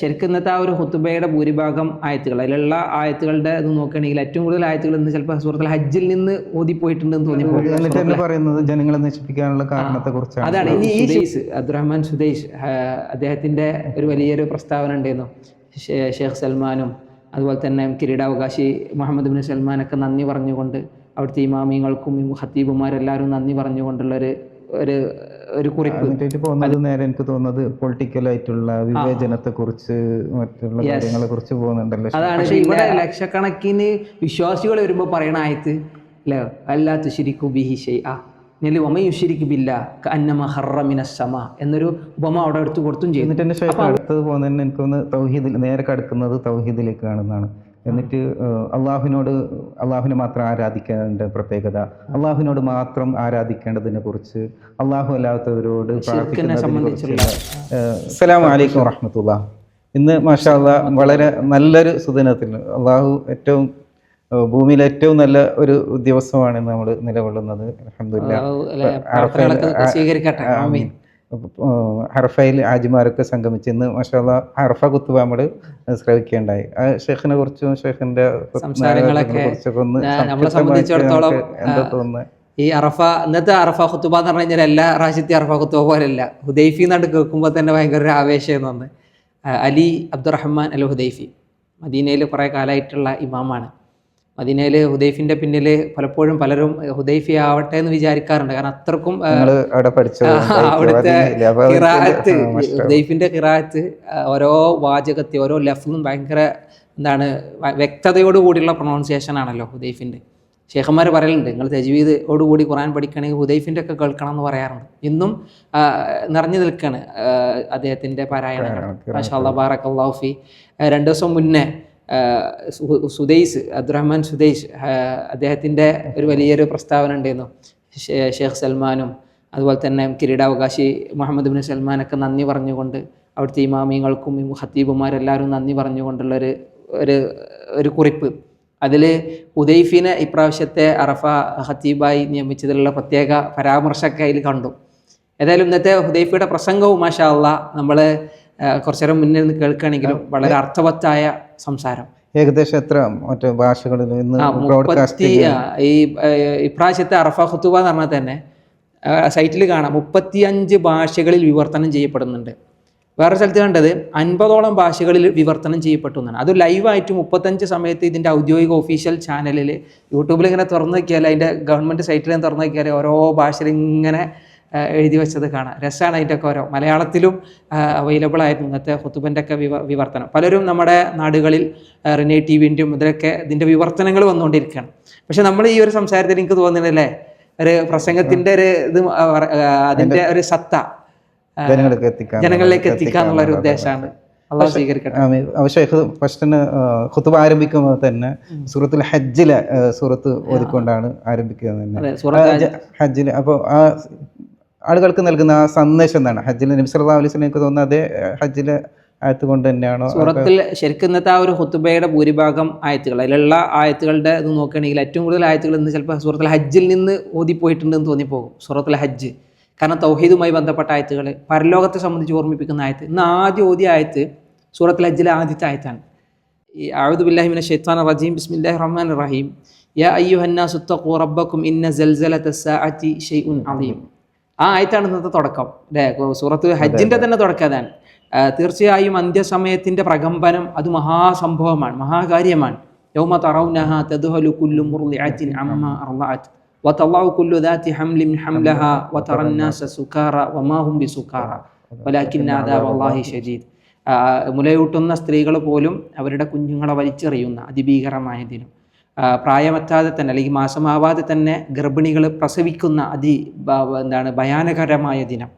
ശരിക്കും ഇന്നത്തെ ആ ഒരു ഹുത്തുബയുടെ ഭൂരിഭാഗം ആയത്തുകൾ, അതിലുള്ള ആയത്തുകളുടെ ഇത് നോക്കുകയാണെങ്കിൽ ഏറ്റവും കൂടുതൽ ആയത്തുകൾ ഇന്ന് ചിലപ്പോൾ സൂറത്തുൽ ഹജ്ജിൽ നിന്ന് ഓതിപ്പോയിട്ടുണ്ടെന്ന് തോന്നിപ്പോകും. പറയുന്നത് ജനങ്ങളെ നശിപ്പിക്കാനുള്ള കാരണത്തെ കുറിച്ചാണ്. അതാണ് ഇനി സുദൈസ്, അബ്ദുറഹ്മാൻ സുദൈസ്, അദ്ദേഹത്തിന്റെ ഒരു വലിയൊരു പ്രസ്താവന ഉണ്ടായിരുന്നു. ഷേഖ് സൽമാനും അതുപോലെ തന്നെ കിരീടാവകാശി മുഹമ്മദ് ബിൻ സൽമാനൊക്കെ നന്ദി പറഞ്ഞുകൊണ്ട്, അവിടുത്തെ ഇമാമിങ്ങൾക്കും ഖത്തീബുമാരെല്ലാവരും നന്ദി പറഞ്ഞുകൊണ്ടുള്ള ഒരു കുറിപ്പ് പോകുന്നത്. നേരെ എനിക്ക് തോന്നുന്നത് പൊളിറ്റിക്കലായിട്ടുള്ള വിവേചനത്തെ കുറിച്ച്, മറ്റുള്ള കാര്യങ്ങളെ കുറിച്ച് പോകുന്നുണ്ടല്ലോ. അതാണ്. പക്ഷെ ഇവിടെ ലക്ഷക്കണക്കിന് വിശ്വാസികൾ വരുമ്പോൾ പറയണ ആയത്ത് അല്ലേ, അല്ലാ തുശ്രികു ബിഹി ശൈഅ എന്നൊരു ഉപമ അവിടെ എടുത്തു കൊടുത്തും ചെയ്തു. എന്നിട്ട് എന്റെ ശേഷം അടുത്തത് പോകുന്നതിന് എനിക്കൊന്ന് തൗഹീദിൽ നേരെ കടക്കുന്നത് തൗഹീദിലേക്കാണെന്നാണ്. എന്നിട്ട് അള്ളാഹുവിനെ മാത്രം ആരാധിക്കേണ്ട പ്രത്യേകത, അള്ളാഹുവിനോട് മാത്രം ആരാധിക്കേണ്ടതിനെ കുറിച്ച്, അള്ളാഹു അല്ലാത്തവരോട് പ്രാർത്ഥിക്കുന്നതിനെ കുറിച്ച്. അസ്സലാമു അലൈക്കും വറഹ്മത്തുള്ളാഹി. ഇന്ന് മാഷാ അല്ലാഹ് വളരെ നല്ലൊരു സുദിനത്തിൽ, അള്ളാഹു ഏറ്റവും ഭൂമിയിലെ ഏറ്റവും നല്ല ഒരു ദിവസമാണ് നമ്മൾ നിലകൊള്ളുന്നത്. അൽഹംദുലില്ലാഹ്. ഹർഫയിൽ ഹാജിമാരൊക്കെ സംഗമിച്ച് ഇന്ന് മാഷാ അല്ലാഹ് ഹർഫ കുത്തുബ നമ്മൾ ശ്രവിക്കുകയുണ്ടായി. ആ ഷെയ്ഖിനെ കുറിച്ചും ഷെയ്ഖിന്റെ കുറിച്ചൊക്കെ ഒന്ന് നമ്മളെ സംബന്ധിച്ചിടത്തോളം എന്താ തോന്നുന്നത്? ഈ ഇന്നത്തെ അറഫ ഖുത്തുബ എന്ന് പറഞ്ഞു കഴിഞ്ഞാൽ എല്ലാ റാഷിത്തെ അറഫ ഖുത്തുബ പോലെയല്ല. ഹുദൈഫി എന്നാണ്ട് കേൾക്കുമ്പോൾ തന്നെ ഭയങ്കര ഒരു ആവേശം തോന്നുന്നത്. അലി അബ്ദുറഹ്മാൻ അൽ ഹുദൈഫി മദീനയിൽ കുറേ കാലമായിട്ടുള്ള ഇമാമാണ്. മദീനയിൽ ഹുദൈഫിന്റെ പിന്നിൽ പലപ്പോഴും പലരും ഹുദൈഫി ആവട്ടെ എന്ന് വിചാരിക്കാറുണ്ട്. കാരണം അത്രക്കും അവിടുത്തെ ഖിറാഅത്ത്, ഹുദൈഫിന്റെ ഖിറാഅത്ത്, ഓരോ വാചകത്തെ ഓരോ ലഫ്ലും ഭയങ്കര വ്യക്തതയോട് കൂടിയുള്ള പ്രൊണൗൺസിയേഷൻ ആണല്ലോ ഹുദൈഫിന്റെ. ഷേഖന്മാർ പറയലുണ്ട്, നിങ്ങൾ തജ്വീദോടുകൂടി ഖുർആൻ പഠിക്കണമെങ്കിൽ ഹുദൈഫിന്റെ ഒക്കെ കേൾക്കണം എന്ന് പറയാറുണ്ട്. ഇന്നും നിറഞ്ഞു നിൽക്കുകയാണ് അദ്ദേഹത്തിന്റെ പാരായണങ്ങൾ. മാഷാ അല്ലാഹ്, ബാറക്കല്ലാഹു ഫീ. 2 ദിവസം മുന്നേ സുദൈസ്, അബ്ദുറഹ്മാൻ സുദൈസ്, അദ്ദേഹത്തിൻ്റെ ഒരു വലിയൊരു പ്രസ്താവന ഉണ്ടായിരുന്നു. ഷേഖ് സൽമാനും അതുപോലെ തന്നെ കിരീടാവകാശി മുഹമ്മദ് ബിൻ സൽമാനൊക്കെ നന്ദി പറഞ്ഞുകൊണ്ട്, അവിടുത്തെ ഇമാമിങ്ങൾക്കും ഖത്തീബുമാരെല്ലാവരും നന്ദി പറഞ്ഞുകൊണ്ടുള്ള ഒരു കുറിപ്പ്. അതിൽ ഹുദൈഫിനെ ഇപ്രാവശ്യത്തെ അറഫ ഖത്തീബായി നിയമിച്ചതിലുള്ള പ്രത്യേക പരാമർശമൊക്കെ അതിൽ കണ്ടു. ഏതായാലും ഇന്നത്തെ ഹുദൈഫയുടെ പ്രസംഗവും മാഷാ അല്ലാഹ് നമ്മൾ കുറച്ചു നേരം മുന്നേ നിന്ന് കേൾക്കുകയാണെങ്കിലും വളരെ അർത്ഥവത്തായ സംസാരം. ഏകദേശം എത്ര മറ്റു ഭാഷകളിൽ ഇപ്രാവശ്യത്തെ അറഫ ഖുതുബ എന്ന് പറഞ്ഞാൽ തന്നെ സൈറ്റിൽ കാണാം 35 ഭാഷകളിൽ വിവർത്തനം ചെയ്യപ്പെടുന്നുണ്ട്. വേറെ സ്ഥലത്ത് കണ്ടത് 50ഓളം ഭാഷകളിൽ വിവർത്തനം ചെയ്യപ്പെട്ടു എന്നാണ്. അത് ലൈവായിട്ട് 35 സമയത്ത് ഇതിൻ്റെ ഔദ്യോഗിക ഒഫീഷ്യൽ ചാനലിൽ യൂട്യൂബിൽ ഇങ്ങനെ തുറന്നു നോക്കിയാൽ, അതിൻ്റെ ഗവൺമെൻറ് സൈറ്റിൽ തുറന്നു നോക്കിയാൽ ഓരോ ഭാഷയിൽ ഇങ്ങനെ എഴുതി വെച്ചത് കാണാം. രസമാണ്. അതിൻ്റെ ഒക്കെ ഓരോ മലയാളത്തിലും അവൈലബിൾ ആയിരുന്നു ഇന്നത്തെ ഖുതുബൻ്റെ ഒക്കെ വിവർത്തനം. പലരും നമ്മുടെ നാടുകളിൽ റിനേ ടിവിൻ്റെയും ഇതിലൊക്കെ ഇതിൻ്റെ വിവർത്തനങ്ങൾ വന്നുകൊണ്ടിരിക്കുകയാണ്. പക്ഷെ നമ്മൾ ഈ ഒരു സംസാരത്തിൽ എനിക്ക് തോന്നുന്നില്ലേ, ഒരു പ്രസംഗത്തിൻ്റെ ഒരു ഇത്, അതിൻ്റെ ഒരു സത്ത ജനങ്ങളിലേക്ക് എത്തിക്കുക എന്നുള്ള ഒരു ഉദ്ദേശമാണ്. അള്ളാഹു സ്വീകരിക്കട്ടെ. ഖുതുബ ആരംഭിക്കുമ്പോൾ തന്നെ സൂറത്തുൽ ഹജ്ജിലെ സൂറത്ത് ഓതിക്കൊണ്ടാണ് ആരംഭിക്കുന്നത്. ഹജ്ജിൽ അപ്പോൾ ആ ആളുകൾക്ക് നൽകുന്ന ആ സന്ദേശം എന്താണ്? ഹജ്ജിൽ നബി സല്ലല്ലാഹു അലൈഹി വസല്ലം എനിക്ക് തോന്നുന്നത് അതേ ഹജ്ജിലെ ആയത്ത് കൊണ്ട് തന്നെയാണോ? സൂറത്തിൽ ശരിക്കും ഇന്നത്തെ ആ ഒരു ഹുത്തുബയുടെ ഭൂരിഭാഗം ആയത്തുകൾ, അതിലുള്ള ആയത്തുകളുടെ ഇത് നോക്കുകയാണെങ്കിൽ ഏറ്റവും കൂടുതൽ ആയത്തുകൾ ഇന്ന് ചിലപ്പോൾ സൂറത്തുൽ ഹജ്ജിൽ നിന്ന് ഓതിപ്പോയിട്ടുണ്ടെന്ന് തോന്നിപ്പോകും. സൂറത്തുൽ ഹജ്ജ്, കാരണം തൗഹീദുമായി ബന്ധപ്പെട്ട ആയത്തുകൾ, പരലോകത്തെ സംബന്ധിച്ച് ഓർമ്മിപ്പിക്കുന്ന ആയത്ത്. ഇന്ന് ആദ്യം ഓതിയ ആയത്ത് സൂറത്തുൽ ഹജ്ജിലെ ആദ്യത്തെ ആയത്താണ്. ഈ അഊദു ബില്ലാഹി മിനശ് ശൈത്വാനിർ റജീം ബിസ്മില്ലാഹിർ റഹ്മാനിർ റഹീം യാ അയ്യുഹന്നാസു തഖൂ റബ്ബക്കും ഇന്ന സൽസലത്തസ്സാഅതി ശൈഉൻ അളീം. ആ ആയത്താണ് ഇന്നത്തെ തുടക്കം. സൂറത്ത് ഹജ്ജിൻ്റെ തന്നെ തുടക്കം അതാണ്. തീർച്ചയായും അന്ത്യസമയത്തിൻ്റെ പ്രകമ്പനം അത് മഹാസംഭവമാണ്, മഹാകാര്യമാണ്. യൗമ തറൗനഹാ തദ്ഹലു കുല്ലു മുർദിഅത്തിൻ അമ്മാ അർളഅത് വതളഉ കുല്ലു ദാതി ഹംലിൻ ഹംലഹാ വതറന്നാസ സുകാറ വമാ ഹും ബിസുകാറ വലാകിന്ന അദാബല്ലാഹി ശദീദ്. മുലയൂട്ടുന്ന സ്ത്രീകൾ പോലും അവരുടെ കുഞ്ഞുങ്ങളെ വലിച്ചെറിയുന്ന അതിഭീകരമായ ദിനം. പ്രായമെത്താതെ തന്നെ അല്ലെങ്കിൽ മാസമാവാതെ തന്നെ ഗർഭിണികൾ പ്രസവിക്കുന്ന ഭയാനകരമായ ദിനം.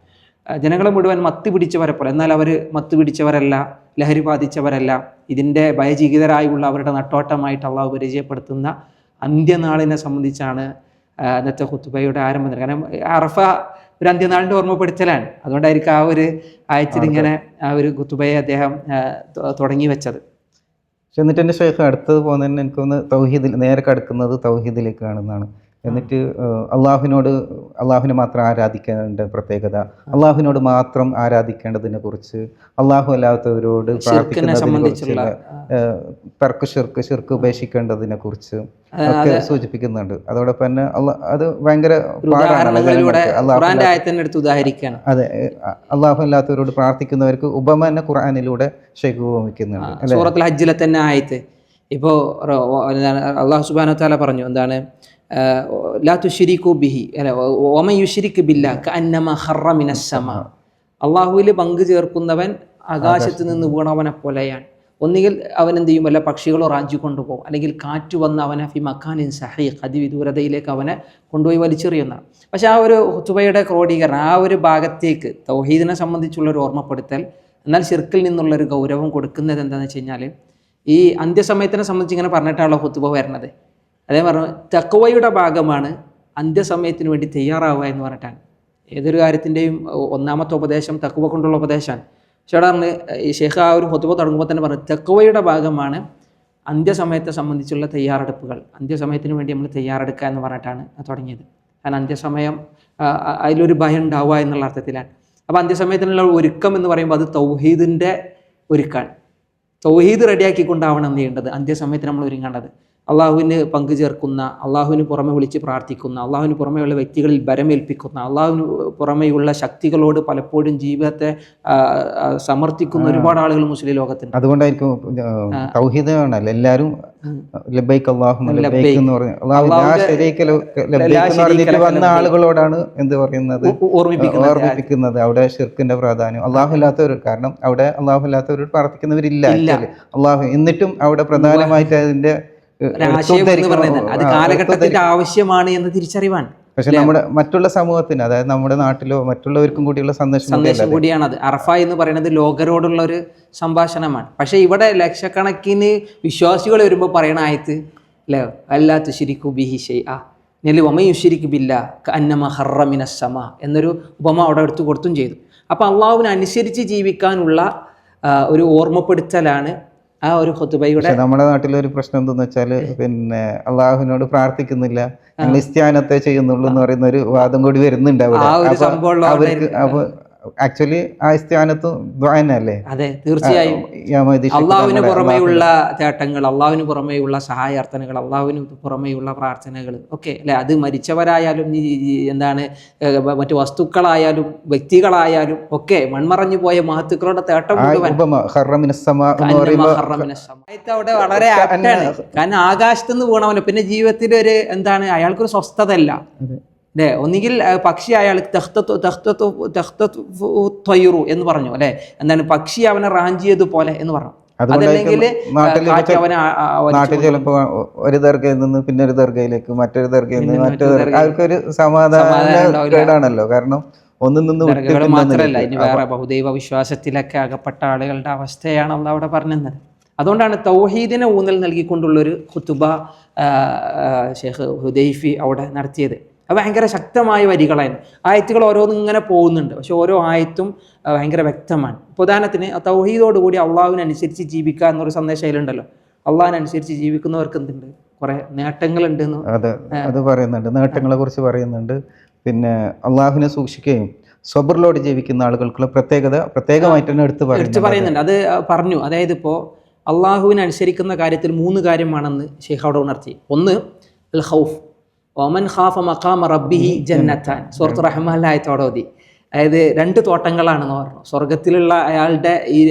ജനങ്ങളെ മുഴുവൻ മത്ത് പിടിച്ചവരെ പോലെ, എന്നാൽ അവർ മത്ത് പിടിച്ചവരല്ല, ലഹരി ബാധിച്ചവരല്ല. ഇതിൻ്റെ ഭയചകിതരായുള്ള അവരുടെ നട്ടോട്ടമായിട്ട് അള്ളാഹു പരിചയപ്പെടുത്തുന്ന അന്ത്യനാളിനെ സംബന്ധിച്ചാണ് ഇന്നത്തെ ഖുതുബയുടെ ആരംഭം. കാരണം അറഫ ഒരു അന്ത്യനാളിൻ്റെ ഓർമ്മപ്പെടുത്തലാണ്. അതുകൊണ്ടായിരിക്കും ആ ഒരു ആയത്തിൽ ഇങ്ങനെ ആ ഒരു ഖുതുബയെ അദ്ദേഹം തുടങ്ങി വെച്ചത്. എന്നിട്ട് എൻ്റെ ഷെയ്ഖ് അടുത്തത് പോകുന്നതിന് എനിക്കൊന്ന് തൗഹീദിൽ നേരെ കടക്കുന്നത് തൗഹീദിലേക്കാണെന്നാണ്. എന്നിട്ട് അള്ളാഹുവിനെ മാത്രം ആരാധിക്കേണ്ട പ്രത്യേകത, അള്ളാഹുവിനോട് മാത്രം ആരാധിക്കേണ്ടതിനെ കുറിച്ച്, അള്ളാഹു അല്ലാത്തവരോട് പ്രാർത്ഥിക്കുന്നതിനെ കുറിച്ചുള്ള തർക്ക് ഷിർക്ക് ഉപേക്ഷിക്കേണ്ടതിനെ കുറിച്ച് ഒക്കെ സൂചിപ്പിക്കുന്നുണ്ട്. അതോടൊപ്പം തന്നെ അത് ഭയങ്കര അതെ, അള്ളാഹു അല്ലാത്തവരോട് പ്രാർത്ഥിക്കുന്നവർക്ക് ഉപമ തന്നെ ഖുർആനിലൂടെ ഷെയ്ഖ് ഉപമിക്കുന്നുണ്ട്. സൂറത്തുൽ ഹജ്ജിലെ തന്നെ ആയത്ത് ഇപ്പോൾ അള്ളാഹു സുബ്ഹാനഹു വ തആല പറഞ്ഞു, എന്താണ്, ലാ തുശ്രികൂ ബിഹി വമൻ യുശ്രിക് ബില്ലാഹി കഅന്നമാ ഖറ മിനസ് സമാ. അള്ളാഹുവിൽ പങ്കു ചേർക്കുന്നവൻ ആകാശത്ത് നിന്ന് വീണവനെ പോലെയാണ്. ഒന്നുകിൽ അവൻ എന്ത് ചെയ്യും, വല്ല പക്ഷികളോ റാഞ്ചി കൊണ്ടുപോകും, അല്ലെങ്കിൽ കാറ്റ് വന്ന് അവനെ ഫി മക്കാനിൻ സഹീഖ് അതിവിദൂരതയിലേക്ക് അവനെ കൊണ്ടുപോയി വലിച്ചെറിയുന്നതാണ്. പക്ഷെ ആ ഒരു ഹുതുബയുടെ ക്രോഡീകരണം, ആ ഒരു ഭാഗത്തേക്ക് തൗഹീദിനെ സംബന്ധിച്ചുള്ളൊരു ഓർമ്മപ്പെടുത്തൽ, എന്നാൽ ശിർക്കിൽ നിന്നുള്ളൊരു ഗൗരവം കൊടുക്കുന്നത് എന്താണെന്ന് വെച്ച് കഴിഞ്ഞാൽ, ഈ അന്ത്യസമയത്തിനെ സംബന്ധിച്ച് ഇങ്ങനെ പറഞ്ഞിട്ടാണല്ലോ ഹുതുബ വരുന്നത്. അതേ പറഞ്ഞു തഖ്വയുടെ ഭാഗമാണ് അന്ത്യസമയത്തിന് വേണ്ടി തയ്യാറാവുക എന്ന് പറഞ്ഞിട്ടാണ്. ഏതൊരു കാര്യത്തിൻ്റെയും ഒന്നാമത്തെ ഉപദേശം തഖ്വ കൊണ്ടുള്ള ഉപദേശമാണ്. പക്ഷേ അവിടെ പറഞ്ഞ് ഈ ഷെയ്ഖ് ആ ഒരു ഹുതുബ തുടങ്ങുമ്പോൾ തന്നെ പറഞ്ഞു തഖ്വയുടെ ഭാഗമാണ് അന്ത്യസമയത്തെ സംബന്ധിച്ചുള്ള തയ്യാറെടുപ്പുകൾ, അന്ത്യസമയത്തിന് വേണ്ടി നമ്മൾ തയ്യാറെടുക്കുക എന്ന് പറഞ്ഞിട്ടാണ് തുടങ്ങിയത്. കാരണം അന്ത്യസമയം അതിലൊരു ഭയം ഉണ്ടാവുക എന്നുള്ള അർത്ഥത്തിലാണ്. അപ്പോൾ അന്ത്യസമയത്തിനുള്ള ഒരുക്കം എന്ന് പറയുമ്പോൾ അത് തൗഹീദിൻ്റെ ഒരുക്കാണ്. തൗഹീദ് റെഡിയാക്കിക്കൊണ്ടാവണം ചെയ്യേണ്ടത് അന്ത്യസമയത്ത് നമ്മൾ ഒരുങ്ങേണ്ടത്. അള്ളാഹുവിന് പങ്കു ചേർക്കുന്ന, അള്ളാഹുവിന് പുറമെ വിളിച്ച് പ്രാർത്ഥിക്കുന്ന, അള്ളാഹുവിന് പുറമെയുള്ള വ്യക്തികളിൽ ബരമേൽപ്പിക്കുന്ന, അള്ളാഹുവിന് പുറമെയുള്ള ശക്തികളോട് പലപ്പോഴും ജീവിതത്തെ സമർത്ഥിക്കുന്ന ഒരുപാട് ആളുകൾ മുസ്ലിം ലോകത്തുണ്ട്. അതുകൊണ്ടായിരിക്കും തൗഹീദ് ആണല്ലോ എല്ലാവരും ലബ്ബൈക് അല്ലാഹുമ്മ ലബ്ബൈക് എന്ന് പറഞ്ഞിട്ട് വന്ന ആളുകളോടാണ് എന്ത് പറയുന്നത്, ഓർമ്മിപ്പിക്കുന്നത് അവിടെ ഷിർക്കിന്റെ പ്രാധാന്യം. അള്ളാഹു അല്ലാത്തവർ, കാരണം അവിടെ അള്ളാഹു അല്ലാത്തവരോട് പ്രാർത്ഥിക്കുന്നവരില്ല അള്ളാഹു, എന്നിട്ടും അവിടെ പ്രധാനമായിട്ട് അതിന്റെ അത് കാലഘട്ടത്തിന്റെ ആവശ്യമാണ് എന്ന തിരിച്ചറിവാണ്. പക്ഷെ നമ്മുടെ മറ്റുള്ള സമൂഹത്തിന്, അതായത് നമ്മുടെ നാട്ടിലോ മറ്റുള്ളവർക്കും കൂടിയുള്ള സന്ദേശം കൂടിയാണത്. അറഫ എന്ന് പറയുന്നത് ലോകരോടുള്ള ഒരു സംഭാഷണമാണ്. പക്ഷെ ഇവിടെ ലക്ഷക്കണക്കിന് വിശ്വാസികൾ വരുമ്പോൾ പറയണ ആയത്ത് അല്ലേ, അല്ലാ തുശ്രികൂ ബിഹി ശൈഅ വമൻ യുശ്രിക് ബില്ലാഹി കഅന്നമാ ഖറ മിനസ് സമാ എന്നൊരു ഉപമ അവിടെ എടുത്തു കൊടുത്തും ചെയ്തു. അപ്പം അള്ളാഹുവിനനുസരിച്ച് ജീവിക്കാനുള്ള ഒരു ഓർമ്മപ്പെടുത്തലാണ് ആ ഒരു ഖുതുബയുടെ. നമ്മുടെ നാട്ടിലൊരു പ്രശ്നം എന്താന്ന് വെച്ചാൽ, പിന്നെ അള്ളാഹുവിനോട് പ്രാർത്ഥിക്കുന്നില്ല, ഞങ്ങൾ ഇസ്തിയാനത്തെ ചെയ്യുന്നുള്ളൂ എന്ന് പറയുന്ന ഒരു വാദം കൂടി വരുന്നുണ്ട് അവർക്ക്. അപ്പൊ ആക്ച്വലി ആ ഇസ്തിയാനത്തും ദ്വാനല്ലേ? അതെ, തീർച്ചയായും. അള്ളാഹുവിന് പുറമെയുള്ള തേട്ടങ്ങൾ, അള്ളാഹുവിന് പുറമെയുള്ള സഹായാർത്ഥനകൾ, അള്ളാഹുവിന് പുറമെയുള്ള പ്രാർത്ഥനകൾ ഒക്കെ അല്ലെ, അത് മരിച്ചവരായാലും എന്താണ് മറ്റു വസ്തുക്കളായാലും വ്യക്തികളായാലും ഒക്കെ മൺമറഞ്ഞു പോയ മഹത്തുക്കളുടെ തേട്ടം അവിടെ വളരെ ആപ്റ്റാണ്. കാരണം ആകാശത്തുനിന്ന് വീണവന് പിന്നെ ജീവിതത്തിൽ ഒരു എന്താണ്, അയാൾക്കൊരു സ്വസ്ഥത അല്ല അല്ലേ. ഒന്നുകിൽ പക്ഷി അയാൾ ത്വയ്റു എന്ന് പറഞ്ഞു അല്ലെ, എന്താണ് പക്ഷി അവനെ റാഞ്ചിയതുപോലെ എന്ന് പറഞ്ഞു. അതല്ലെങ്കിൽ നാട്ടിൽ ചിലപ്പോ ഒരു ദർഗയിൽ നിന്ന് പിന്നെ ഒരു ദർഗയിലേക്ക്, മറ്റൊരു ദർഗയിൽ നിന്ന് മറ്റൊരു ദർഗ, അവർക്കൊരു സമാധാനമാണല്ലോ. കാരണം ഒന്നും നിന്ന് മാത്രമല്ല, ഇനി വേറെ ബഹുദൈവ വിശ്വാസത്തിലൊക്കെ അകപ്പെട്ട ആളുകളുടെ അവസ്ഥയാണ് അള്ളാഹു അവിടെ പറഞ്ഞത്. അതുകൊണ്ടാണ് തൗഹീദിനെ ഊന്നൽ നൽകിക്കൊണ്ടുള്ളൊരു ഖുതുബ ഷെയ്ഖ് ഹുദൈഫി അവിടെ നടത്തിയത്. അത് ഭയങ്കര ശക്തമായ വരികളായിരുന്നു. ആയത്തുകൾ ഓരോന്നും ഇങ്ങനെ പോകുന്നുണ്ട്, പക്ഷെ ഓരോ ആയത്തും ഭയങ്കര വ്യക്തമാണ്. ഉദാഹരണത്തിന് തൗഹീദോടുകൂടി അള്ളാഹുവിനനുസരിച്ച് ജീവിക്കുക എന്നൊരു സന്ദേശം അതിലുണ്ടല്ലോ. അള്ളാഹിനനുസരിച്ച് ജീവിക്കുന്നവർക്ക് എന്തുണ്ട്, കുറെ നേട്ടങ്ങളുണ്ട് എന്ന് അത് പറയുന്നുണ്ട്. നേട്ടങ്ങളെ കുറിച്ച് പറയുന്നുണ്ട്. പിന്നെ അള്ളാഹുവിനെ സൂക്ഷിക്കുകയും സ്വബറിലോട് ജീവിക്കുന്ന ആളുകൾക്കുള്ള പ്രത്യേകമായിട്ട് തന്നെ എടുത്ത് പറയുന്നുണ്ട്. അത് പറഞ്ഞു. അതായത് ഇപ്പോൾ അള്ളാഹുവിനനുസരിക്കുന്ന കാര്യത്തിൽ 3 കാര്യമാണെന്ന് ഷെയ്ഖ് അവിടെ ഉണർത്തി. ഒന്ന് അൽ ഖൗഫ്, ഒമൻ ഖാഫ മഖാമ റബ്ബിഹി ജന്നത്താൻ, സൂറത്തുർ റഹ്മാനിലെ ആയത്തോടെ ഓതി. അതായത് 2 തോട്ടങ്ങളാണെന്ന് പറഞ്ഞു. സ്വർഗത്തിലുള്ള അയാളുടെ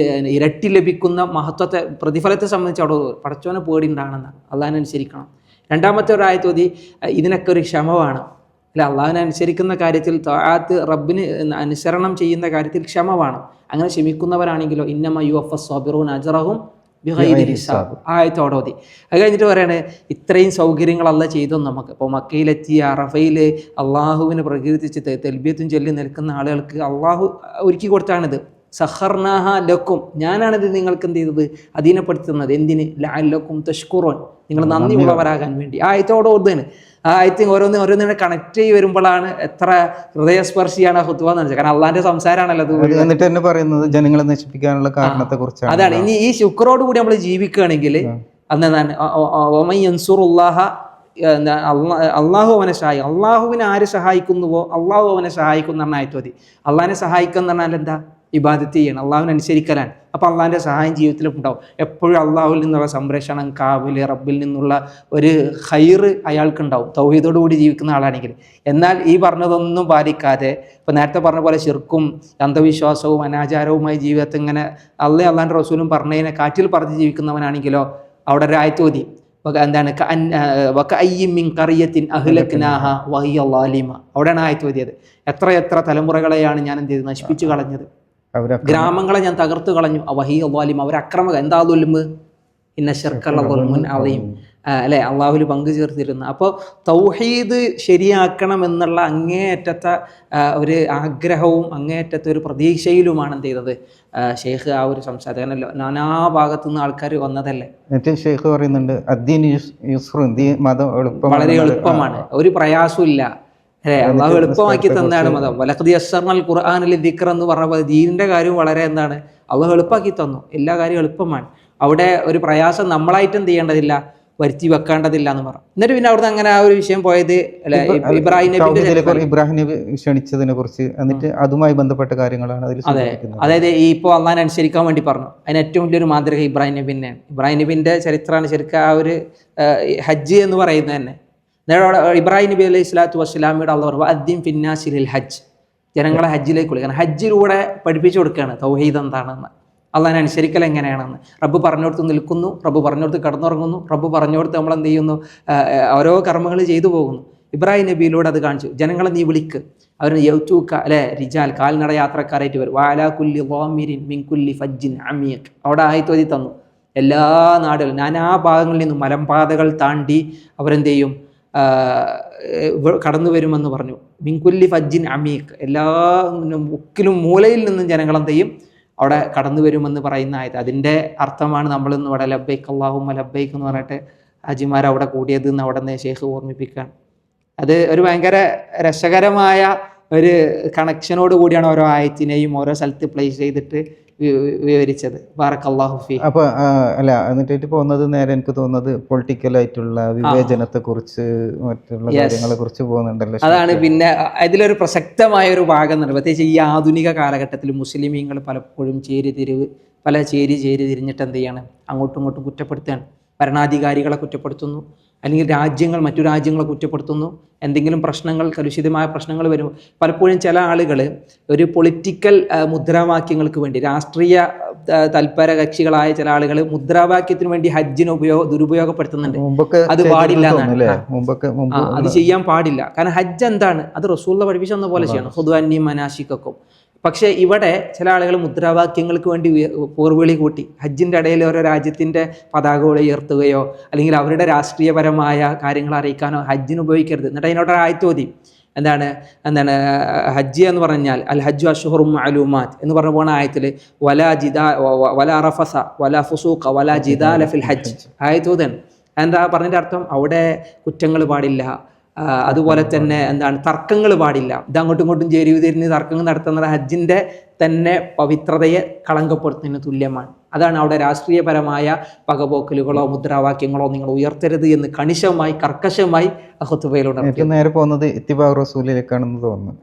ഇരട്ടി ലഭിക്കുന്ന മഹത്വത്തെ, പ്രതിഫലത്തെ സംബന്ധിച്ച് അവിടെ പടച്ചോനെ പേടിണ്ടാണെന്നാണ്, അള്ളാഹിനനുസരിക്കണം. രണ്ടാമത്തെ ഒരു ആയത്ത് ഓതി, ഇതിനൊക്കെ ഒരു ക്ഷമ വേണം അല്ല, അള്ളാഹിനനുസരിക്കുന്ന കാര്യത്തിൽ തആത്ത്, റബ്ബിന് അനുസരണം ചെയ്യുന്ന കാര്യത്തിൽ ക്ഷമ വേണം. അങ്ങനെ ക്ഷമിക്കുന്നവരാണെങ്കിലോ ഇന്നമ യുവഫസ് സ്വാബിറൂന അജ്റഹും ബിഗൈരി ഹിസാബ് ആയത്തോടെ ഓതി. അത് കഴിഞ്ഞിട്ട് പറയാണ് ഇത്രയും സൗകര്യങ്ങൾ അള്ളാഹ് ചെയ്തു നമുക്ക്. ഇപ്പോൾ മക്കയിലെത്തി അറഫയിൽ അള്ളാഹുവിനെ പ്രകീർത്തിച്ച് തൽബിയത്തും ചൊല്ലി നിൽക്കുന്ന ആളുകൾക്ക് അള്ളാഹു ഒരുക്കി കൊടുത്താണിത്. സഖർനാഹ ലക്കും, ഞാനാണിത് നിങ്ങൾക്ക് എന്ത് ചെയ്തത്, അധീനപ്പെടുത്തുന്നത്. എന്തിന്? ലഅല്ലക്കും തഷ്കുറൂൻ, നിങ്ങൾ നന്ദി ഉള്ളവരാകാൻ വേണ്ടി. ആയത്തോടെ ഓതുകയാണ്. ആ ആയത്ത് ഓരോന്നിനെ കണക്ട് ചെയ്ത് വരുമ്പോഴാണ് എത്ര ഹൃദയസ്പർശിയാണ് ആ ഖുത്ബ എന്ന് വെച്ചാൽ. കാരണം അള്ളാഹിന്റെ സംസാരമാണല്ലോ അത്. എന്നിട്ട് തന്നെ പറയുന്നത് ജനങ്ങളെ നശിപ്പിക്കാനുള്ള കാരണത്തെ കുറിച്ചാണ്. അതാണ്. ഇനി ഈ ശുക്രോട് കൂടി നമ്മൾ ജീവിക്കുകയാണെങ്കിൽ അന്നെന്താണ്, ഒമൻ യൻസുറുല്ലാഹ എന്താ അള്ളാഹു അവനെ സഹായിക്കും. അള്ളാഹുവിനെ ആര് സഹായിക്കുന്നുവോ അള്ളാഹു അവനെ സഹായിക്കുന്ന ആയത്ത് മതി. അള്ളാഹിനെ സഹായിക്കുക എന്ന് പറഞ്ഞാൽ എന്താ? ഇബാദത്ത് ചെയ്യണം, അള്ളാഹുവിനെ അനുസരിക്കലാണ്. അപ്പോൾ അള്ളാഹിൻ്റെ സഹായം ജീവിതത്തിൽ ഉണ്ടാവും. എപ്പോഴും അള്ളാഹുവിൽ നിന്നുള്ള സംരക്ഷണം, കാവല്, റബ്ബിൽ നിന്നുള്ള ഒരു ഖൈറ് അയാൾക്കുണ്ടാവും തൗഹീദോട് കൂടി ജീവിക്കുന്ന ആളാണെങ്കിൽ. എന്നാൽ ഈ പറഞ്ഞതൊന്നും പാലിക്കാതെ ഇപ്പോൾ നേരത്തെ പറഞ്ഞ പോലെ ശിർക്കും അന്ധവിശ്വാസവും അനാചാരവുമായി ജീവിതത്തിൽ ഇങ്ങനെ അള്ളാഹിൻ്റെ റസൂലും പറഞ്ഞതിനെ കാറ്റിൽ പറഞ്ഞ് ജീവിക്കുന്നവനാണെങ്കിലോ അവിടെ ഒരു ആയത്ത് ഓതി, എന്താണ് അവിടെയാണ് ആയത്ത് ഓതിയത്. എത്ര തലമുറകളെയാണ് ഞാൻ എന്ത് ചെയ്ത് നശിപ്പിച്ചു കളഞ്ഞത്, ഗ്രാമങ്ങളെ ഞാൻ തകർത്തു കളഞ്ഞു. വഹിയ ളാലിമ, അവർ അക്രമക. എന്താ ദുൽമ്? ഇന്ന ശിർക്കൽ ദുൽമുൻ അളീം, അല്ലെ, അള്ളാഹുവിൽ പങ്കു ചേർത്തിരുന്നു. അപ്പോൾ തൗഹീദ് ശരിയാക്കണം എന്നുള്ള അങ്ങേയറ്റത്തെ ഒരു ആഗ്രഹവും അങ്ങേയറ്റത്തെ ഒരു പ്രതീക്ഷയിലുമാണ് എന്ത് ചെയ്തത് ഷെയ്ഖ് ആ ഒരു സംസാരം. നാനാ ഭാഗത്തു നിന്ന് ആൾക്കാർ വന്നതല്ലേ. ഷെയ്ഖ് പറയുന്നുണ്ട് മതം വളരെ എളുപ്പമാണ്, ഒരു പ്രയാസവും ഇല്ല. അള്ളാഹു എളുപ്പമാക്കി തന്നെയാണ് മതം. വലഖദ് യസ്സർനൽ ഖുർആന ലിദ്ദിക്ർ എന്ന് പറഞ്ഞപ്പോൾ ദീനിന്റെ കാര്യം വളരെ എന്താണ്, അള്ളാഹു എളുപ്പമാക്കി തന്നു. എല്ലാ കാര്യവും എളുപ്പമാണ്. അവിടെ ഒരു പ്രയാസം നമ്മളായിട്ട് എന്ത് ചെയ്യേണ്ടതില്ല, വരുത്തി വെക്കേണ്ടതില്ല എന്ന് പറഞ്ഞു. എന്നിട്ട് പിന്നെ അവിടുന്ന് അങ്ങനെ ആ ഒരു വിഷയം പോയത് ഇബ്രാഹിം നബി ക്ഷണിച്ചതിനെ കുറിച്ച്, എന്നിട്ട് അതുമായി ബന്ധപ്പെട്ട കാര്യങ്ങളാണ് അതിൽ. അതെ, അതായത് ഈ ഇപ്പോൾ അള്ളാഹിനെ അനുസരിക്കാൻ വേണ്ടി പറഞ്ഞു. അതിന് ഏറ്റവും വലിയൊരു മാതൃക ഇബ്രാഹിം നബി തന്നെയാണ്. ഇബ്രാഹിം നബിന്റെ ചരിത്രമാണ് ശരിക്കും ആ ഒരു ഹജ്ജ് എന്ന് പറയുന്നത് തന്നെ. ഇബ്രാഹിം നബി അലൈഹി സ്വലാത്തു വസ്സലാമിയുടെ അള്ളാഹു പറഞ്ഞു അദ്ദിൻ ഫിന്നാസിൽ ഹജ്ജ്, ജനങ്ങളെ ഹജ്ജിലേക്ക് വിളിക്കണം. ഹജ്ജിലൂടെ പഠിപ്പിച്ചു കൊടുക്കുകയാണ് തൗഹീദ് എന്താണെന്ന്, അള്ളാഹിനെ അനുസരിക്കൽ എങ്ങനെയാണെന്ന്. റബ്ബ് പറഞ്ഞോടത്ത് നിൽക്കുന്നു, റബ്ബ് പറഞ്ഞോടത്ത് കടന്നുറങ്ങുന്നു, റബ്ബ് പറഞ്ഞോടത്ത് നമ്മൾ എന്ത് ചെയ്യുന്നു, ഓരോ കർമ്മങ്ങൾ ചെയ്തു പോകുന്നു. ഇബ്രാഹിം നബിയിലൂടെ അത് കാണിച്ചു. ജനങ്ങളെ നീ വിളിക്ക്, അവർ യൗറ്റൂക്ക അല്ലെ റിജാൽ, കാൽനട യാത്രക്കാരായിട്ട് വരും. വാലാ കുല്ലി ളാമിരിൻ മിൻ കുല്ലി ഫജ്ജിൻ അമീഖ്, അവിടെ ആയത്തോതി തന്നു. എല്ലാ നാടുകളും നാനാ ഭാഗങ്ങളിൽ നിന്നും മലമ്പാതകൾ താണ്ടി അവരെന്ത് ചെയ്യും, കടന്നു വരുമെന്ന് പറഞ്ഞു. മിൻകുല്ലി ഫജ്ജിൻ അമീഖ്, എല്ലാ മുക്കിലും മൂലയിൽ നിന്നും ജനങ്ങളെന്ത് ചെയ്യും, അവിടെ കടന്നു വരുമെന്ന് പറയുന്ന ആയത്. അതിൻ്റെ അർത്ഥമാണ് നമ്മളിന്ന് ഇവിടെ ലബ്ബൈക്ക് അല്ലാഹുമ്മ ലബ്ബൈക്ക് എന്ന് പറഞ്ഞിട്ട് ഹാജിമാർ അവിടെ കൂടിയത് എന്ന് അവിടെ നിന്ന് ഷെയ്ഖ് ഓർമ്മിപ്പിക്കുകയാണ്. അത് ഒരു ഭയങ്കര രസകരമായ ഒരു കണക്ഷനോട് കൂടിയാണ് ഓരോ ആയത്തിനെയും ഓരോ സ്ഥലത്ത് പ്ലേസ് ചെയ്തിട്ട് വിവരിച്ചത്. ബാറക്കല്ലാഹു ഫീ. അപ്പൊ അല്ല, എന്നിട്ട് പോകുന്നത് നേരെ എനിക്ക് തോന്നുന്നത് പൊളിറ്റിക്കലായിട്ടുള്ള വിവേചനത്തെ കുറിച്ച് മറ്റുള്ള കാര്യങ്ങളെ കുറിച്ച് പോകുന്നുണ്ടല്ലോ. അതാണ് പിന്നെ ഇതിലൊരു പ്രസക്തമായ ഒരു ഭാഗം എന്നുണ്ട്. പ്രത്യേകിച്ച് ഈ ആധുനിക കാലഘട്ടത്തിൽ മുസ്ലിമീങ്ങൾ പലപ്പോഴും ചേരി തിരിഞ്ഞിട്ട് എന്ത് ചെയ്യാണ്, അങ്ങോട്ടും ഇങ്ങോട്ടും കുറ്റപ്പെടുത്തുകയാണ്. ഭരണാധികാരികളെ കുറ്റപ്പെടുത്തുന്നു, അല്ലെങ്കിൽ മറ്റു രാജ്യങ്ങളെ കുറ്റപ്പെടുത്തുന്നു. എന്തെങ്കിലും പ്രശ്നങ്ങൾ, കലുഷിതമായ പ്രശ്നങ്ങൾ വരുമ്പോൾ പലപ്പോഴും ചില ആളുകൾ ഒരു പൊളിറ്റിക്കൽ മുദ്രാവാക്യങ്ങൾക്ക് വേണ്ടി, രാഷ്ട്രീയ തൽപര കക്ഷികളായ ചില ആളുകൾ മുദ്രാവാക്യത്തിന് വേണ്ടി ഹജ്ജിനെ ദുരുപയോഗപ്പെടുത്തുന്നുണ്ട്. അത് പാടില്ല എന്നാണ്, അത് ചെയ്യാൻ പാടില്ല. കാരണം ഹജ്ജ് എന്താണ്, അത് റസൂലുള്ള പഠിപ്പിച്ചു തന്ന പോലെ ചെയ്യണം, ഖുദൂ അന്നി മനാസിക്കക്കും. പക്ഷേ ഇവിടെ ചില ആളുകൾ മുദ്രാവാക്യങ്ങൾക്ക് വേണ്ടി പോർവിളി കൂട്ടി ഹജ്ജിൻ്റെ ഇടയിൽ ഓരോ രാജ്യത്തിൻ്റെ പതാകകൾ ഉയർത്തുകയോ അല്ലെങ്കിൽ അവരുടെ രാഷ്ട്രീയപരമായ കാര്യങ്ങൾ അറിയിക്കാനോ ഹജ്ജിന് ഉപയോഗിക്കരുത്. എന്നിട്ട് അതിനോട് ആയത്തോതി എന്താണ് ഹജ്ജ് എന്ന് പറഞ്ഞാൽ അൽ ഹജ്ജു അഷ്ഹുറും മഅലൂമാത്ത് എന്ന് പറഞ്ഞു പോകുന്ന ആയത്തിൽ വലാ റഫസ വലാ ഫുസൂഖ വലാ ജിദാല ഫിൽ ഹജ്ജ് ആയത്തോതാണ്. എന്താ പറഞ്ഞതിൻ്റെ അർത്ഥം? അവിടെ കുറ്റങ്ങൾ പാടില്ല, അതുപോലെ തന്നെ തർക്കങ്ങൾ പാടില്ല. ഇത് അങ്ങോട്ടും ഇങ്ങോട്ടും തിരിഞ്ഞ് തർക്കങ്ങൾ നടത്തുന്നത് ഹജ്ജിൻ്റെ തന്നെ പവിത്രതയെ കളങ്കപ്പെടുത്തുന്നതിന് തുല്യമാണ്. അതാണ് അവിടെ രാഷ്ട്രീയപരമായ പകപോക്കലുകളോ മുദ്രാവാക്യങ്ങളോ നിങ്ങൾ ഉയർത്തരുത് എന്ന് കണിശമായി കർക്കശമായി ഖുതുബയിലൂടെ നേരെ പോകുന്നത് ഇത്തിബാഉ റസൂലിലേക്കാണെന്ന് തോന്നുന്നു.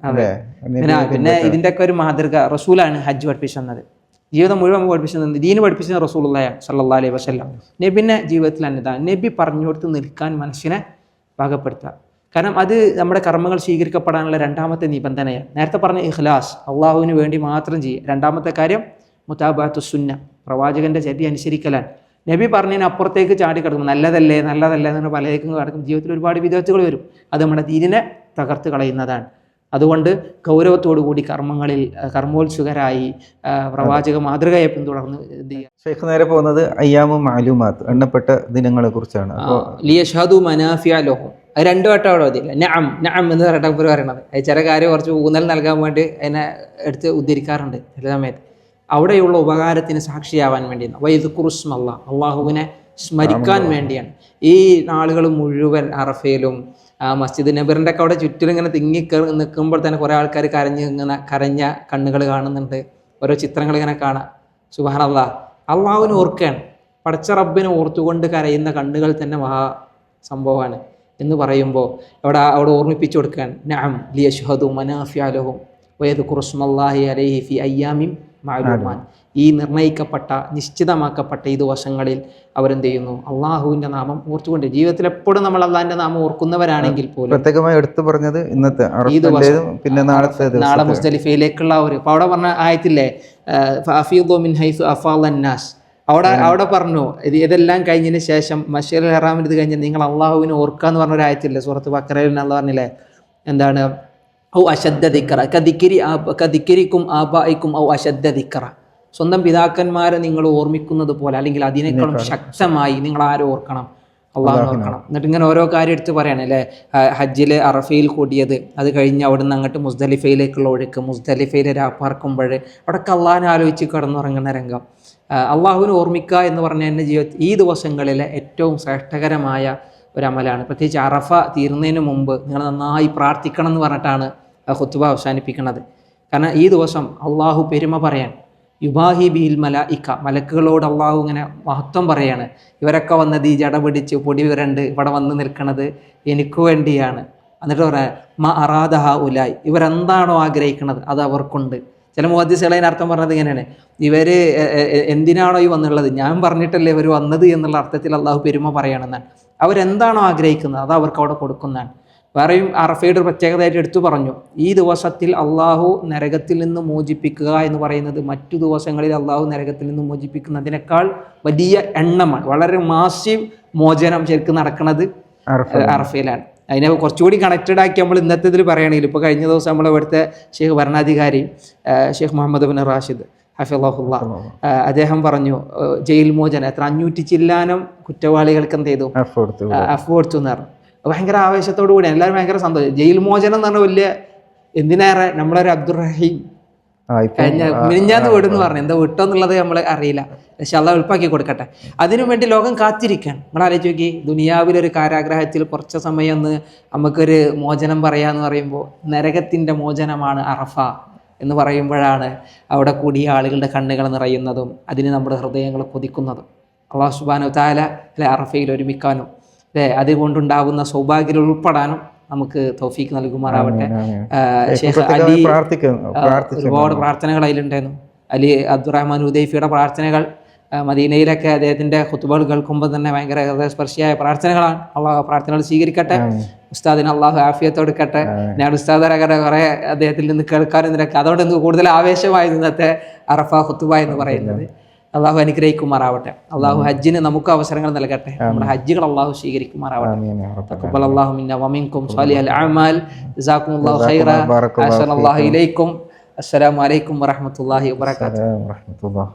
പിന്നെ ഇതിൻ്റെ ഒക്കെ ഒരു മാതൃക റസൂലാണ് ഹജ്ജ് പഠിപ്പിച്ചത്. ജീവിതം മുഴുവൻ പഠിപ്പിച്ചത് ദീന് പഠിപ്പിച്ചത് റസൂലുള്ളാഹിയാണ് സ്വല്ലല്ലാഹു അലൈഹി വസല്ലം. നബിൻ്റെ ജീവിതത്തിൽ തന്നെ നബി പറഞ്ഞുകൊടുത്ത് നിൽക്കാൻ മനസ്സിനെ പാകപ്പെടുത്തുക. കാരണം അത് നമ്മുടെ കർമ്മങ്ങൾ സ്വീകരിക്കപ്പെടാനുള്ള രണ്ടാമത്തെ നിബന്ധനയാണ്. നേരത്തെ പറഞ്ഞ ഇഖ്ലാസ്, അള്ളാഹുവിന് വേണ്ടി മാത്രം ചെയ്യുക. രണ്ടാമത്തെ കാര്യം മുതാബഅത്തു സുന്ന, പ്രവാചകന്റെ ചര്യ അനുസരിക്കലാണ്. നബി പറഞ്ഞതിന് അപ്പുറത്തേക്ക് ചാടിക്കിടക്കും, നല്ലതല്ലേ എന്ന് പലതേക്കും കിടക്കും. ജീവിതത്തിൽ ഒരുപാട് വിധത്തുകൾ വരും, അത് നമ്മുടെ ദീനിനെ തകർത്ത് കളയുന്നതാണ്. അതുകൊണ്ട് ഗൗരവത്തോടു കൂടി കർമ്മോത്സുകരായി പ്രവാചക മാതൃകയെ പിന്തുടർന്ന് എന്ത് ചെയ്യുക. ഷെയ്ഖ് നേരെ പോകുന്നത് അയ്യാമു മഅലൂമാത്ത്, എണ്ണപ്പെട്ട ദിനങ്ങളെ കുറിച്ചാണ്. ലിയഷ്ഹദു മനാഫിഅ ലഹും, അത് രണ്ടു വട്ടം അവിടെ മതിയില്ല. നഅം എന്ന് പറഞ്ഞിട്ട് പറയണത് ചില കാര്യം കുറച്ച് ഊന്നൽ നൽകാൻ വേണ്ടി അതിനെ എടുത്ത് ഉദ്ധരിക്കാറുണ്ട് ചില സമയത്ത്. അവിടെയുള്ള ഉപകാരത്തിന് സാക്ഷിയാവാൻ വേണ്ടിയാണ്. വയദ്കുറുസ്മല്ലാ, അള്ളാഹുവിനെ സ്മരിക്കാൻ വേണ്ടിയാണ്. ഈ നാളുകൾ മുഴുവൻ അറഫയിലും മസ്ജിദ് നബറിൻ്റെ ഒക്കെ അവിടെ ചുറ്റിലും ഇങ്ങനെ തിങ്ങി നിൽക്കുമ്പോൾ തന്നെ കുറേ ആൾക്കാർ കരഞ്ഞ കണ്ണുകൾ കാണുന്നുണ്ട്. ഓരോ ചിത്രങ്ങൾ ഇങ്ങനെ കാണാം. സുബ്ഹാനല്ലാഹ്, അള്ളാഹുവിനെ ഓർക്കുകയാണ്. പടച്ച റബ്ബിനെ ഓർത്തുകൊണ്ട് കരയുന്ന കണ്ണുകൾ തന്നെ മഹാ സംഭവമാണ്. എന്ന് പറയുമ്പോൾ അവിടെ ഓർമ്മിപ്പിച്ചു കൊടുക്കാൻ നഅം ലിയശ്ഹദു മനാഫിഅ ലഹും വയദ്കുറു സ്മല്ലാഹി അലൈഹി ഫി അയ്യാമിൻ മഅലൂമാൻ. ഈ നിർണയിക്കപ്പെട്ട നിശ്ചിതമാക്കപ്പെട്ട ഈ ദിവസങ്ങളിൽ അവരെന്ത് ചെയ്യുന്നു? അള്ളാഹുവിൻ്റെ നാമം ഓർത്തുകൊണ്ട്. ജീവിതത്തിൽ എപ്പോഴും നമ്മൾ അള്ളാഹിൻ്റെ നാമം ഓർക്കുന്നവരാണെങ്കിൽ പോലും പ്രത്യേകമായി എടുത്തു പറഞ്ഞത് ഇന്നത്തെ ഈ ദിവസം, പിന്നെ നാളെ മുസ്ദലിഫയിലേക്കുള്ള ഇപ്പൊ അവിടെ പറഞ്ഞ ആയത്തില്ലേ ഫഅഫീദു മിൻ ഹൈസു അഫാളൻ നാസ്, അവിടെ പറഞ്ഞു ഇതെല്ലാം കഴിഞ്ഞതിന് ശേഷം മസ്ജിദുൽ ഹറാമിൽ ഇത് കഴിഞ്ഞ് നിങ്ങൾ അള്ളാഹുവിനെ ഓർക്കാന്ന് പറഞ്ഞ ഒരു ആയത്തില്ലേ സൂറത്ത് ബഖറയിൽ അള്ളാഹ് പറഞ്ഞില്ലേ, എന്താണ് ഔ അശദ്ദ ദിക്റ കദിക്രിക്കും ആബായിക്കും ഔ അശദ്ദ ദിക്റ, സ്വന്തം പിതാക്കന്മാരെ നിങ്ങൾ ഓർമ്മിക്കുന്നത് പോലെ അല്ലെങ്കിൽ അതിനേക്കാളും ശക്തമായി നിങ്ങൾ ആരെ ഓർക്കണം? അള്ളാഹു ഓർക്കണം. എന്നിട്ട് ഇങ്ങനെ ഓരോ കാര്യം എടുത്ത് പറയാണ് അല്ലേ. ഹജ്ജിലെ അറഫയിൽ കൂടിയത്, അത് കഴിഞ്ഞ് അവിടുന്ന് അങ്ങോട്ട് മുസ്ദലിഫയിലേക്കുള്ള ഒഴുക്ക്, മുസ്ദലിഫയിൽ രാപ്പാർക്കുമ്പോൾ അവിടെയൊക്കെ അള്ളാഹിനെ ആലോചിച്ച് കിടന്നുറങ്ങുന്ന രംഗം. അള്ളാഹുവിനെ ഓർമ്മിക്കുക എന്ന് പറഞ്ഞാൽ എൻ്റെ ജീവിതത്തിൽ ഈ ദിവസങ്ങളിലെ ഏറ്റവും ശ്രേഷ്ഠകരമായ ഒരമലാണ്. പ്രത്യേകിച്ച് അറഫ തീരുന്നതിന് മുമ്പ് നിങ്ങൾ നന്നായി പ്രാർത്ഥിക്കണം എന്ന് പറഞ്ഞിട്ടാണ് ഖുത്ബ അവസാനിപ്പിക്കുന്നത്. കാരണം ഈ ദിവസം അള്ളാഹു പെരുമ പറയാൻ, യുബാഹി ബിഹിൽ മലായിക്ക, മലക്കുകളോട് അള്ളാഹു ഇങ്ങനെ മഹത്വം പറയാണ്. ഇവരൊക്കെ വന്നത് ഈ ജട പിടിച്ച് പൊടി വിരണ്ട് ഇവിടെ വന്ന് നിൽക്കുന്നത് എനിക്ക് വേണ്ടിയാണ്. എന്നിട്ട് പറയാം മ അറാദഹ ഉലായ്, ഇവരെന്താണോ ആഗ്രഹിക്കുന്നത് അത് അവർക്കുണ്ട്. ചില മുഹദ്ദിസുകളെ അർത്ഥം പറഞ്ഞത് ഇങ്ങനെയാണ്, ഇവർ എന്തിനാണോ ഈ വന്നുള്ളത്, ഞാൻ പറഞ്ഞിട്ടല്ലേ ഇവർ വന്നത് എന്നുള്ള അർത്ഥത്തിൽ അള്ളാഹു പെരുമ പറയണമെന്നാണ്. അവരെന്താണോ ആഗ്രഹിക്കുന്നത് അത് അവർക്ക് അവിടെ കൊടുക്കുന്നതാണ്. വേറെയും അറഫയുടെ ഒരു പ്രത്യേകതയായിട്ട് എടുത്തു പറഞ്ഞു, ഈ ദിവസത്തിൽ അള്ളാഹു നരകത്തിൽ നിന്ന് മോചിപ്പിക്കുക എന്ന് പറയുന്നത് മറ്റു ദിവസങ്ങളിൽ അള്ളാഹു നരകത്തിൽ നിന്ന് മോചിപ്പിക്കുന്നതിനേക്കാൾ വലിയ എണ്ണമാണ്. വളരെ മാസീവ് മോചനം ശരിക്കും നടക്കുന്നത് അറഫയിലാണ്. അതിനെ കുറച്ചുകൂടി കണക്റ്റഡ് ആക്കി നമ്മൾ ഇന്നത്തെ ഇതിൽ പറയുകയാണെങ്കിൽ, ഇപ്പോൾ കഴിഞ്ഞ ദിവസം നമ്മൾ ഇവിടുത്തെ ഷെയ്ഖ് ഭരണാധികാരി ഷെയ്ഖ് മുഹമ്മദ് ബിൻ റാഷിദ് ഹഫിളഹുല്ലാ അദ്ദേഹം പറഞ്ഞു ജയിൽ മോചനം എത്ര 500 ചില്ലാനം കുറ്റവാളികൾക്ക് എന്ത് ചെയ്തു അഫ് കൊടുത്തു എന്ന് പറഞ്ഞു. ഭയങ്കര ആവേശത്തോടു കൂടി എല്ലാവരും ഭയങ്കര സന്തോഷം. ജയിൽ മോചനം എന്ന് പറഞ്ഞാൽ വലിയ, എന്തിനേറെ നമ്മളൊരു അബ്ദുറഹീം കഴിഞ്ഞ മിനിഞ്ഞാന്ന് വിടുന്ന് പറഞ്ഞു, എന്താ വിട്ടോന്നുള്ളത് നമ്മൾ അറിയില്ല. പക്ഷെ അള്ളാഹ് എളുപ്പമാക്കി കൊടുക്കട്ടെ. അതിനുവേണ്ടി ലോകം കാത്തിരിക്കാൻ. നിങ്ങൾ ആലോചിച്ച് നോക്കി, ദുനിയാവിലൊരു കാരാഗ്രഹത്തിൽ കുറച്ച് സമയം ഒന്ന് നമുക്കൊരു മോചനം പറയാന്ന് പറയുമ്പോൾ നരകത്തിൻ്റെ മോചനമാണ് അറഫ എന്ന് പറയുമ്പോഴാണ് അവിടെ കൂടിയ ആളുകളുടെ കണ്ണുകൾ നിറയുന്നതും അതിന് നമ്മുടെ ഹൃദയങ്ങൾ കൊതിക്കുന്നതും. അള്ളാഹു സുബ്ഹാനഹു വതആല അറഫയിൽ ഒരുമിക്കാനും അതുകൊണ്ടുണ്ടാവുന്ന സൗഭാഗ്യം ഉൾപ്പെടാനും നമുക്ക് തൗഫീക്ക് നൽകുമാറാവട്ടെ. ഷെയ്ഖ് അലി ഒരുപാട് പ്രാർത്ഥനകൾ അതിലുണ്ടായിരുന്നു. അലി അബ്ദുറഹ്മാൻ ഹുദൈഫിയുടെ പ്രാർത്ഥനകൾ മദീനയിലൊക്കെ അദ്ദേഹത്തിൻ്റെ ഖുത്ബകൾ കേൾക്കുമ്പോൾ തന്നെ ഭയങ്കര ഹൃദയസ്പർശിയായ പ്രാർത്ഥനകളാണ്. അള്ളാഹു പ്രാർത്ഥനകൾ സ്വീകരിക്കട്ടെ. ഉസ്താദിന് അള്ളാഹു ആഫിയത്ത് കൊടുക്കട്ടെ. ഞാൻ ഉസ്താദരകരെ കുറേ അദ്ദേഹത്തിൽ നിന്ന് കേൾക്കാനും നിരക്ക് അതുകൊണ്ട് എനിക്ക് കൂടുതൽ ആവേശമായി ഇന്നത്തെ അറഫ ഖുത്ബ എന്ന് പറയുന്നത്. അള്ളാഹു അനുഗ്രഹിക്കുമാറാവട്ടെ. അള്ളാഹു ഹജ്ജിന് നമുക്ക് അവസരങ്ങൾ നൽകട്ടെ. നമ്മുടെ ഹജ്ജുകൾ അള്ളാഹു സ്വീകരിക്കുമാറാവട്ടെ. തഖബ്ബൽ അല്ലാഹു മിന്നാ വമിൻകും സാലിഹൽ അഅമാൽ. ജസാകുമുല്ലാഹു ഖൈറ. അഹ്സനല്ലാഹു ഇലൈക്കും. അസ്സലാമു അലൈക്കും വറഹ്മത്തുള്ളാഹി വബറകാതുഹു.